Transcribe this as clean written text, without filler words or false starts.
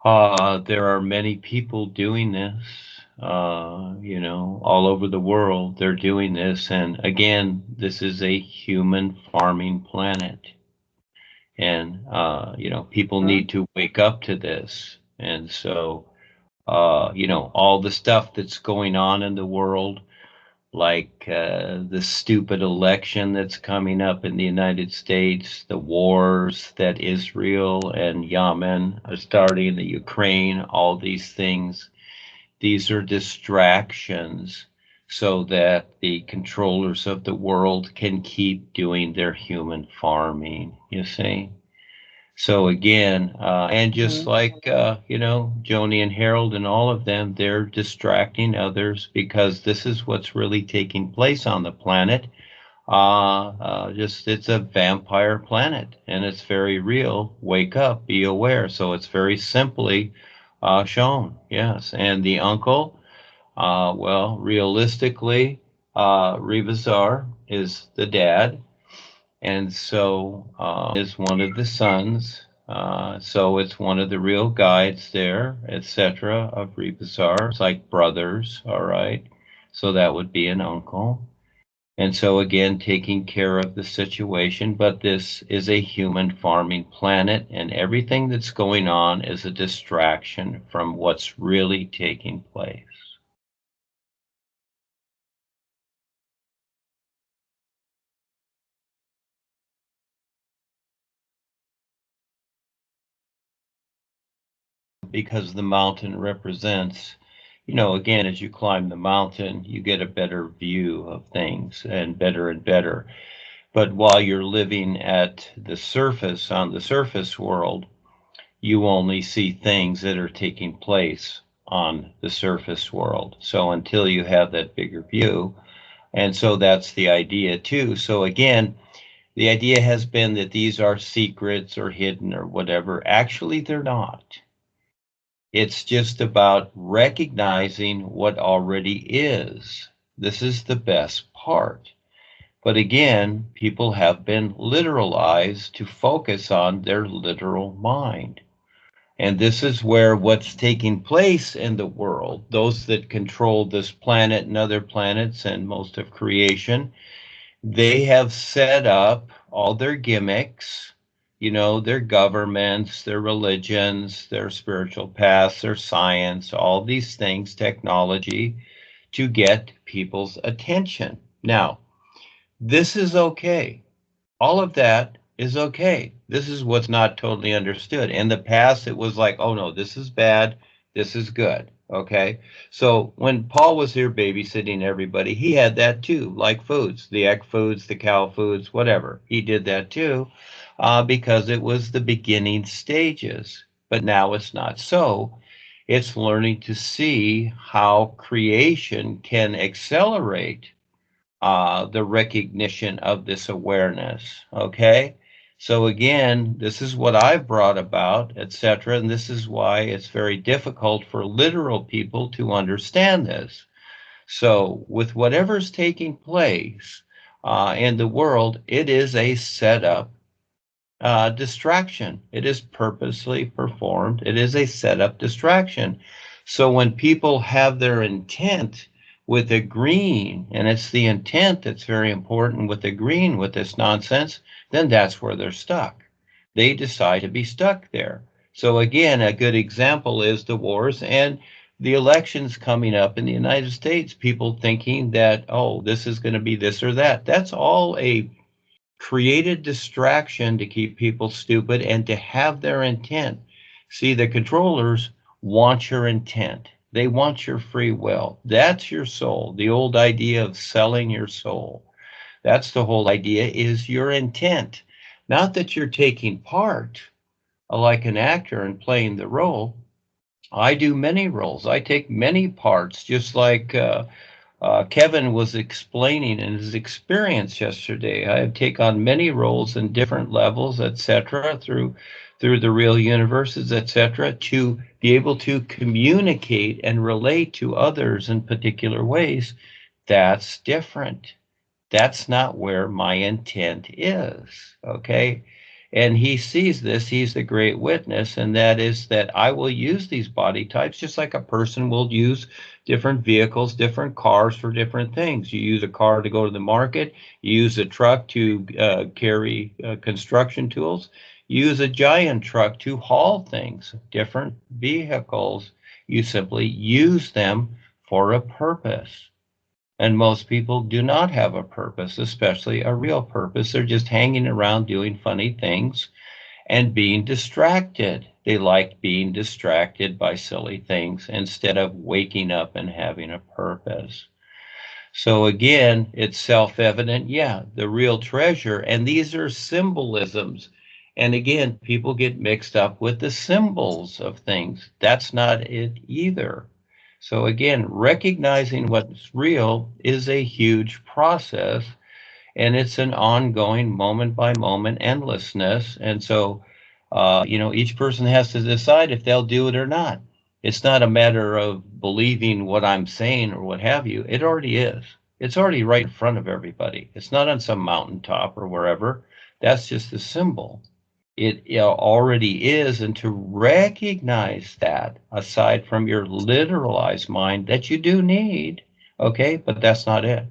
There are many people doing this, all over the world. They're doing this. And again, this is a human farming planet. And, people need to wake up to this. And so, all the stuff that's going on in the world, like the stupid election that's coming up in the United States, the wars that Israel and Yemen are starting, in the Ukraine, all these things. These are distractions so that the controllers of the world can keep doing their human farming, you see? So again, and just like, Joni and Harold and all of them, they're distracting others because this is what's really taking place on the planet. It's a vampire planet and it's very real. Wake up, be aware. So it's very simply shown, yes. And the uncle, well, realistically, Revazar is the dad. And so is one of the sons. So it's one of the real guides there, etc. of Rebazar. It's like brothers, all right? So that would be an uncle. And so again, taking care of the situation, but this is a human farming planet and everything that's going on is a distraction from what's really taking place. Because the mountain represents, again, as you climb the mountain, you get a better view of things and better. But while you're living at the surface, on the surface world, you only see things that are taking place on the surface world. So until you have that bigger view, and so that's the idea too. So again, the idea has been that these are secrets or hidden or whatever. Actually, they're not. It's just about recognizing what already is. This is the best part. But again, people have been literalized to focus on their literal mind. And this is where what's taking place in the world, those that control this planet and other planets and most of creation, they have set up all their gimmicks, their governments, their religions, their spiritual paths, their science, all these things, technology, to get people's attention. Now, this is okay. All of that is okay. This is what's not totally understood. In the past, it was like, oh no, this is bad, this is good. Okay. So when Paul was here babysitting everybody, he had that too, like foods, the egg foods, the cow foods, whatever. He did that too, because it was the beginning stages. But now it's not so. It's learning to see how creation can accelerate the recognition of this awareness. Okay. So again, this is what I've brought about, etc. And this is why it's very difficult for literal people to understand this. So with whatever's taking place in the world, it is a setup distraction. It is purposely performed. It is a setup distraction. So when people have their intent with agreeing, and it's the intent that's very important with agreeing with this nonsense, then that's where they're stuck. They decide to be stuck there. So again, a good example is the wars and the elections coming up in the United States, people thinking that, oh, this is going to be this or that. That's all a created distraction to keep people stupid and to have their intent. See, the controllers want your intent. They want your free will. That's your soul. The old idea of selling your soul. That's the whole idea, is your intent. Not that you're taking part like an actor and playing the role. I do many roles. I take many parts, just like Kevin was explaining in his experience yesterday. I take on many roles in different levels, etc., through the real universes, etc., to be able to communicate and relate to others in particular ways. That's different. That's not where my intent is. Okay. And he sees this, he's the great witness, and that is that I will use these body types just like a person will use different vehicles, different cars for different things. You use a car to go to the market, you use a truck to carry construction tools, you use a giant truck to haul things, different vehicles. You simply use them for a purpose. And most people do not have a purpose, especially a real purpose. They're just hanging around doing funny things and being distracted. They like being distracted by silly things instead of waking up and having a purpose. So again, it's self-evident, yeah, the real treasure, and these are symbolisms. And again, people get mixed up with the symbols of things. That's not it either. So again, recognizing what's real is a huge process, and it's an ongoing moment by moment endlessness. And so, each person has to decide if they'll do it or not. It's not a matter of believing what I'm saying or what have you. It already is. It's already right in front of everybody. It's not on some mountaintop or wherever. That's just a symbol. It already is, and to recognize that, aside from your literalized mind that you do need, okay, but that's not it.